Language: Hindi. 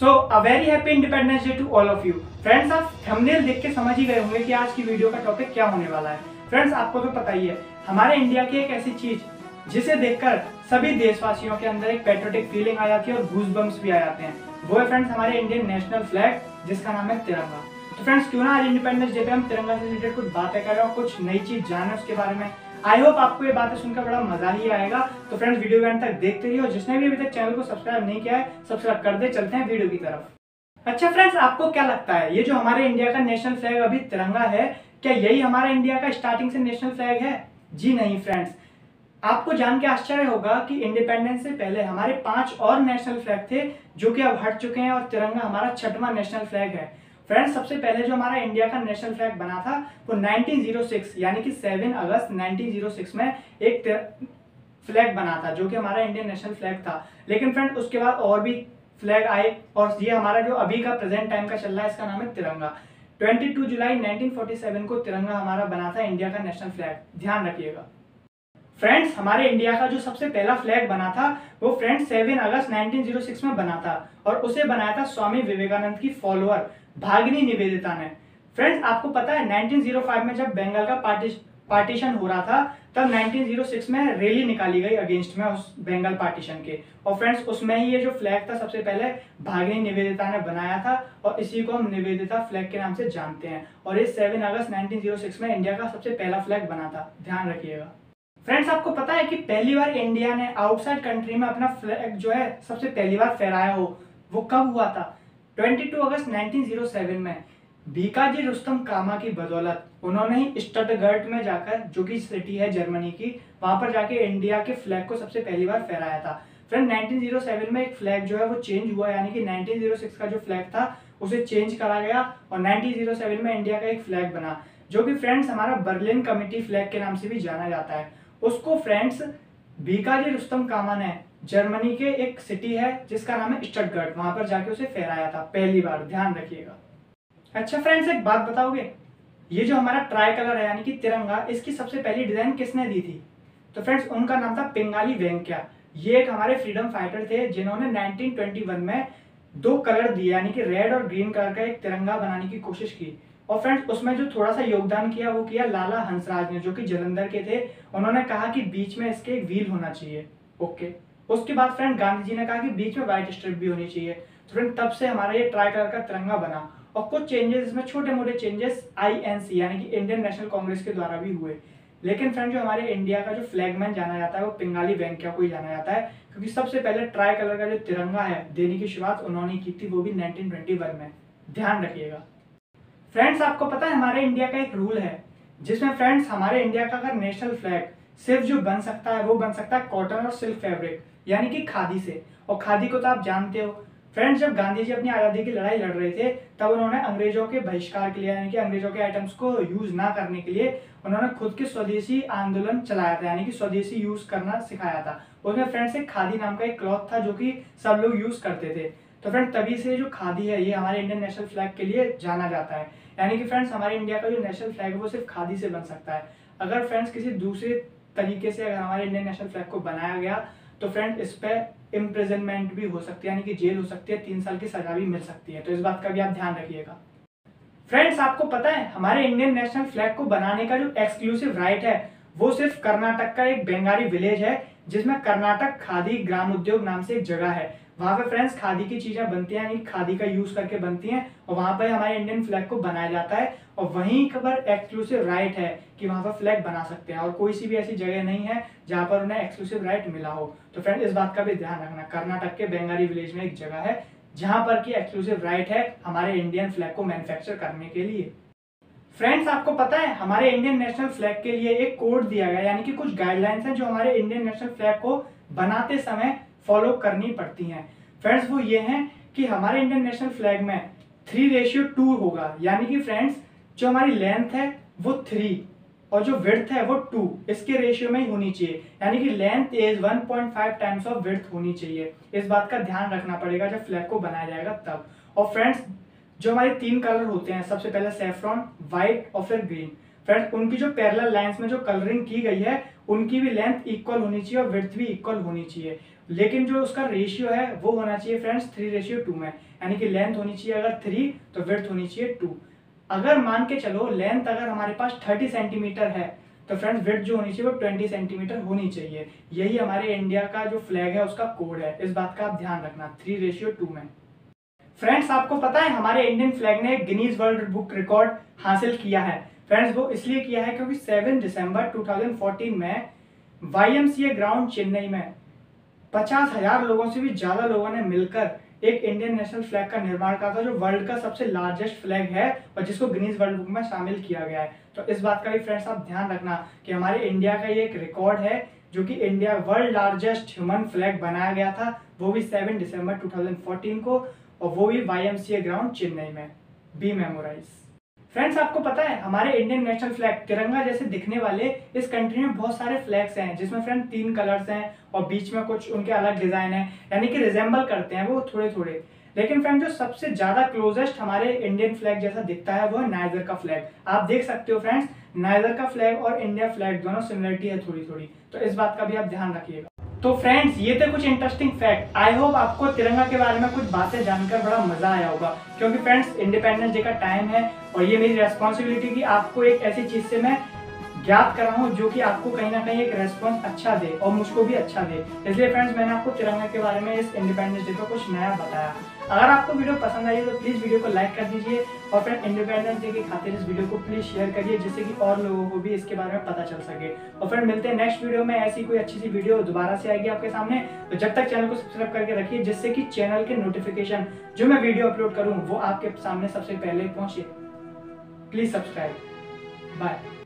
So a very happy Independence Day to all of you. Friends, आप थंबनेल देख के समझ ही गए होंगे कि आज की वीडियो का टॉपिक क्या होने वाला है। फ्रेंड्स, आपको तो पता ही है, हमारे इंडिया की एक ऐसी चीज जिसे देखकर सभी देशवासियों के अंदर एक पैट्रियोटिक फीलिंग आ जाती है और गूज़बम्प्स भी आ जाते हैं। वो है फ्रेंड्स हमारे इंडियन नेशनल फ्लैग, जिसका नाम है तिरंगा। तो फ्रेंड्स, क्यों ना आज इंडिपेंडेंस डे पे हम तिरंगा से रिलेटेड कुछ बातें करें और कुछ नई चीज जाने उसके बारे में। आई होप आपको ये बातें सुनकर बड़ा मजा ही आएगा। तो फ्रेंड्स, वीडियो के अंत तक देखते रहिए और जिसने भी अभी तक चैनल को सब्सक्राइब नहीं किया है, सब्सक्राइब कर दे। चलते हैं वीडियो की तरफ। अच्छा फ्रेंड्स, आपको क्या लगता है, ये जो हमारे इंडिया का नेशनल फ्लैग अभी तिरंगा है, क्या यही हमारा इंडिया का स्टार्टिंग से नेशनल फ्लैग है? जी नहीं फ्रेंड्स, आपको जान के आश्चर्य होगा कि इंडिपेंडेंस से पहले हमारे 5 और नेशनल फ्लैग थे जो कि अब हट चुके हैं और तिरंगा हमारा 6वां नेशनल फ्लैग है। फ्रेंड्स, सबसे पहले जो हमारा इंडिया का नेशनल फ्लैग बना था वो 1906 यानी कि 7 अगस्त 1906 में एक फ्लैग बना था जो कि हमारा इंडियन नेशनल फ्लैग था। लेकिन फ्रेंड, उसके बाद और भी फ्लैग आए और ये हमारा जो अभी का प्रेजेंट टाइम का चल रहा है, इसका नाम है तिरंगा। 22 जुलाई 1947 को तिरंगा हमारा बना था इंडिया का नेशनल फ्लैग, ध्यान रखिएगा। फ्रेंड्स, हमारे इंडिया का जो सबसे पहला फ्लैग बना था वो फ्रेंड्स 7 अगस्त 1906 में बना था और उसे बनाया था स्वामी विवेकानंद की फॉलोअर भागिनी निवेदिता ने। फ्रेंड्स, आपको पता है 1905 में जब बंगाल का पार्टीशन हो रहा था, तब 1906 में रैली निकाली गई अगेंस्ट में उस बंगाल पार्टीशन के। और फ्रेंड्स, उसमें ही ये जो फ्लैग था सबसे पहले भागिनी निवेदिता ने बनाया था और इसी को हम निवेदिता फ्लैग के नाम से जानते हैं। और ये 7 अगस्त 1906 में इंडिया का सबसे पहला फ्लैग बना था, ध्यान रखिएगा। फ्रेंड्स, आपको पता है कि पहली बार इंडिया ने आउटसाइड कंट्री में अपना फ्लैग जो है सबसे पहली बार फहराया हो, वो कब हुआ था? 22 अगस्त 1907 में भीकाजी रुस्तम कामा की बदौलत उन्होंने ही स्टटगर्ट में जाकर, जो कि सिटी है जर्मनी की, वहां पर जाके इंडिया के फ्लैग को सबसे पहली बार फहराया था। फ्रेंड, 1907 में एक फ्लैग जो है वो चेंज हुआ, यानी कि 1906 का जो फ्लैग था उसे चेंज करा गया और 1907 में इंडिया का एक फ्लैग बना, जो कि फ्रेंड्स हमारा बर्लिन कमिटी फ्लैग के नाम से भी जाना जाता है। उसको फ्रेंड्स भीकाजी रुस्तम कामा ने, जर्मनी के एक सिटी है जिसका नाम है स्टटगर्ट, वहां पर जाके उसे फहराया था पहली बार, ध्यान रखिएगा। अच्छा फ्रेंड्स, एक बात बताओगे, ये जो हमारा ट्राई कलर है यानी कि तिरंगा, इसकी सबसे पहली डिजाइन किसने दी थी? तो फ्रेंड्स, उनका नाम था पिंगाली वेंकैया। ये एक हमारे फ्रीडम फाइटर थे जिन्होंने 1921 में 2 कलर दिए, यानी कि रेड और ग्रीन कलर का एक तिरंगा बनाने की कोशिश की। और फ्रेंड्स, उसमें जो थोड़ा सा योगदान किया वो किया लाला हंसराज ने, जो कि जलंधर के थे। उन्होंने कहा कि बीच में इसके एक व्हील होना चाहिए। ओके। उसके बाद फ्रेंड गांधी जी ने कहा कि बीच में व्हाइट स्ट्रिप भी होनी चाहिए। तो फ्रेंड, तब से हमारा ये ट्राई कलर का तिरंगा बना। और कुछ चेंजेस इसमें, छोटे मोटे चेंजेस INC यानी कि इंडियन नेशनल कांग्रेस के द्वारा भी हुए। लेकिन फ्रेंड, जो हमारे इंडिया का जो फ्लैगमैन जाना जाता है वो पिंगाली वेंकैया को ही जाना जाता है, क्योंकि सबसे पहले ट्राई कलर का जो तिरंगा है देने की शुरुआत उन्होंने की थी, वो भी 1921 में, ध्यान रखिएगा। फ्रेंड्स, आपको पता है हमारे इंडिया का एक रूल है जिसमें फ्रेंड्स हमारे इंडिया का अगर नेशनल फ्लैग सिर्फ जो बन सकता है वो बन सकता है कॉटन और सिल्क फैब्रिक यानी कि खादी से। और खादी को तो आप जानते हो फ्रेंड्स, जब गांधी जी अपनी आज़ादी की लड़ाई लड़ रहे थे तब उन्होंने अंग्रेजों के बहिष्कार के लिए, यानी कि अंग्रेजों के आइटम्स को यूज ना करने के लिए, उन्होंने खुद के स्वदेशी आंदोलन चलाया था, यानी कि स्वदेशी यूज करना सिखाया था। उसमें फ्रेंड्स एक खादी नाम का एक क्लॉथ था जो कि सब लोग यूज करते थे। तो फ्रेंड, तभी से जो खादी है ये हमारे इंडियन नेशनल फ्लैग के लिए जाना जाता है। यानी कि फ्रेंड्स, हमारे इंडिया का जो नेशनल फ्लैग है वो सिर्फ खादी से बन सकता है। अगर फ्रेंड्स किसी दूसरे तरीके से अगर हमारे इंडियन नेशनल फ्लैग को बनाया गया तो फ्रेंड इस पे इम्प्रिजनमेंट भी हो सकती है, यानी कि जेल हो सकती है, 3 साल की सजा भी मिल सकती है। तो इस बात का भी आप ध्यान रखिएगा। फ्रेंड्स, आपको पता है हमारे इंडियन नेशनल फ्लैग को बनाने का जो एक्सक्लूसिव राइट है वो सिर्फ कर्नाटक का एक बेंगाली विलेज है, जिसमें कर्नाटक खादी ग्राम उद्योग नाम से एक जगह है। वहां पे फ्रेंड्स खादी की चीजें बनती हैं, यानी खादी का यूज करके बनती हैं और वहां पे हमारे इंडियन फ्लैग को बनाया जाता है। और वहीं पर एक्सक्लूसिव राइट है कि वहां पर फ्लैग बना सकते हैं और कोई सी भी ऐसी जगह नहीं है जहां पर उन्हें एक्सक्लूसिव राइट मिला हो। तो फ्रेंड, इस बात का भी ध्यान रखना, कर्नाटक के बेंगाली विलेज में एक जगह है जहां पर की एक्सक्लूसिव राइट है हमारे इंडियन फ्लैग को मैन्युफैक्चर करने के लिए। फ्रेंड्स, आपको पता है हमारे इंडियन नेशनल फ्लैग के लिए एक कोड दिया गया, यानी कि कुछ गाइडलाइंस हैं जो हमारे इंडियन नेशनल फ्लैग को बनाते समय फॉलो करनी पड़ती हैं। फ्रेंड्स, वो ये हैं कि हमारे इंडियन नेशनल फ्लैग में 3:2 होगा, यानी कि फ्रेंड्स जो हमारी लेंथ है वो 3 और जो विड्थ है वो 2, इसके रेशियो में ही होनी चाहिए, यानी कि length is 1.5 times of width होनी चाहिए। इस बात का ध्यान रखना पड़ेगा जब फ्लैग को बनाया जाएगा तब। और फ्रेंड्स, जो हमारे 3 कलर होते हैं, सबसे पहले सैफ्रॉन, व्हाइट और फिर ग्रीन। फ्रेंड्स, उनकी जो पैरेलल लाइंस में जो कलरिंग की गई है उनकी भी लेंथ इक्वल होनी चाहिए और विड्थ भी इक्वल होनी चाहिए। लेकिन जो उसका रेशियो है वो होना चाहिए फ्रेंड्स 3:2 में, यानी कि लेंथ होनी चाहिए अगर 3 तो विड्थ होनी चाहिए 2। अगर मान के चलो लेंथ अगर हमारे पास 30 सेंटीमीटर है तो फ्रेंड्स विड्थ जो होनी चाहिए वो 20 सेंटीमीटर होनी चाहिए। यही हमारे इंडिया का जो फ्लैग है उसका कोड है, इस बात का आप ध्यान रखना 3:2 में। फ्रेंड्स आपको पता है हमारे इंडियन फ्लैग ने गिनीज वर्ल्ड बुक रिकॉर्ड हासिल किया है। फ्रेंड्स वो इसलिए किया है क्योंकि 7 दिसंबर 2014 में YMCA ग्राउंड चेन्नई में 50,000 लोगों से भी ज्यादा लोगों ने मिलकर एक इंडियन नेशनल फ्लैग का निर्माण करा था, जो वर्ल्ड का सबसे लार्जेस्ट फ्लैग है और जिसको गिनीज वर्ल्ड बुक में शामिल किया गया है। तो इस बात का भी फ्रेंड्स आप ध्यान रखना कि हमारे इंडिया का ये एक रिकॉर्ड है जो कि India world largest human flag बनाया गया था, वो भी 7 दिसंबर 2014 को, और वो भी YMCA ग्राउंड चेन्नई में। B memorise. फ्रेंड्स आपको पता है हमारे इंडियन नेशनल फ्लैग तिरंगा जैसे दिखने वाले इस कंट्री में बहुत सारे फ्लैग्स हैं, जिसमें फ्रेंड 3 कलर्स हैं और बीच में कुछ उनके अलग डिजाइन है, यानी कि रिजेंबल करते हैं वो थोड़े थोड़े। लेकिन फ्रेंड जो सबसे ज्यादा क्लोजेस्ट हमारे इंडियन फ्लैग जैसा दिखता है वो है नाइजर का फ्लैग। आप देख सकते हो फ्रेंड्स नाइजर का फ्लैग और इंडिया फ्लैग दोनों सिमिलरिटी है थोड़ी थोड़ी, तो इस बात का भी आप ध्यान रखिएगा। तो फ्रेंड्स ये थे कुछ इंटरेस्टिंग फैक्ट। आई होप आपको तिरंगा के बारे में कुछ बातें जानकर बड़ा मजा आया होगा, क्योंकि फ्रेंड्स इंडिपेंडेंस डे का टाइम है और ये मेरी रेस्पॉन्सिबिलिटी कि आपको एक ऐसी चीज से मैं ज्ञात कराऊं जो कि आपको कहीं ना कहीं एक रेस्पॉन्स अच्छा दे और मुझको भी अच्छा दे। इसलिए फ्रेंड्स मैंने आपको तिरंगा के बारे में इस इंडिपेंडेंस डे पर कुछ नया बताया। अगर आपको वीडियो पसंद आई तो प्लीज वीडियो को लाइक कर दीजिए और फ्रेंड इंडिपेंडेंस डे की खातिर इस वीडियो को प्लीज शेयर करिए, जिससे कि और लोगों को भी इसके बारे में पता चल सके। और फ्रेंड मिलते हैं नेक्स्ट वीडियो में, ऐसी कोई अच्छी सी वीडियो दोबारा से आएगी आपके सामने। तो जब तक चैनल को सब्सक्राइब करके रखिए, जिससे कि चैनल के नोटिफिकेशन जो मैं वीडियो अपलोड करूँ वो आपके सामने सबसे पहले पहुंचे। Please subscribe. बाय।